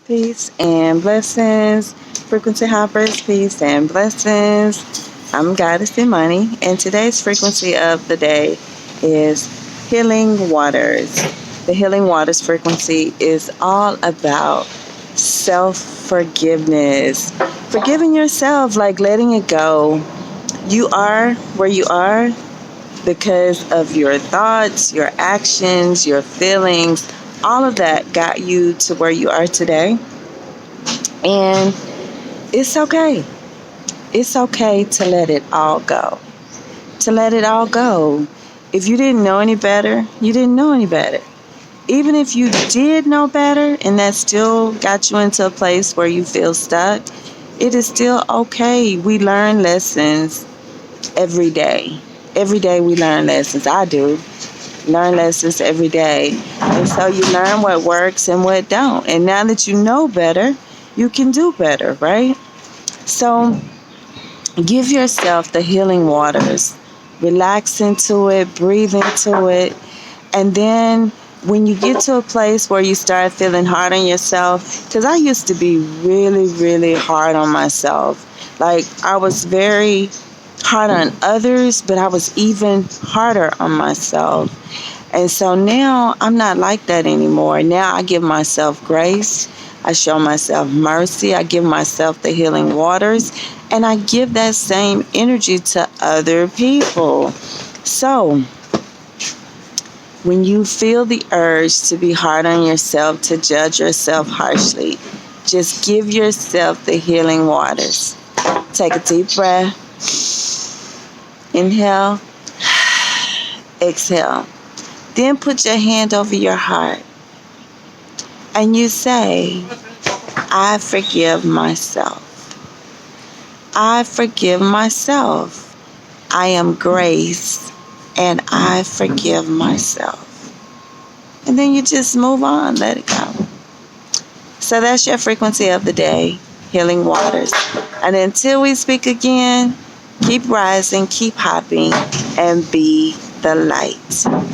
Peace and blessings. Frequency hoppers, peace and blessings. I'm Goddess Imani, and today's frequency of the day is healing waters. The healing waters frequency is all about self forgiveness. Forgiving yourself, like letting it go. You are where you are because of your thoughts, your actions, your feelings. All of that got you to where you are today. And it's okay. It's okay to let it all go. To let it all go. If you didn't know any better, you didn't know any better. Even if you did know better and that still got you into a place where you feel stuck, it is still okay. We learn lessons every day. Every day we learn lessons. I do. Learn lessons every day. And so you learn what works and what don't. And now that you know better, you can do better, right? So give yourself the healing waters. Relax into it, breathe into it. And then when you get to a place where you start feeling hard on yourself, because I used to be really, really hard on myself. Like I was very hard on others, but I was even harder on myself. And so now I'm not like that anymore. Now I give myself grace. I show myself mercy. I give myself the healing waters. And I give that same energy to other people. So when you feel the urge to be hard on yourself, to judge yourself harshly, just give yourself the healing waters. Take a deep breath. Inhale. Exhale. Then put your hand over your heart and you say, I forgive myself. I forgive myself. I am grace and I forgive myself. And then you just move on, let it go. So that's your frequency of the day, healing waters. And until we speak again, keep rising, keep hopping, and be the light.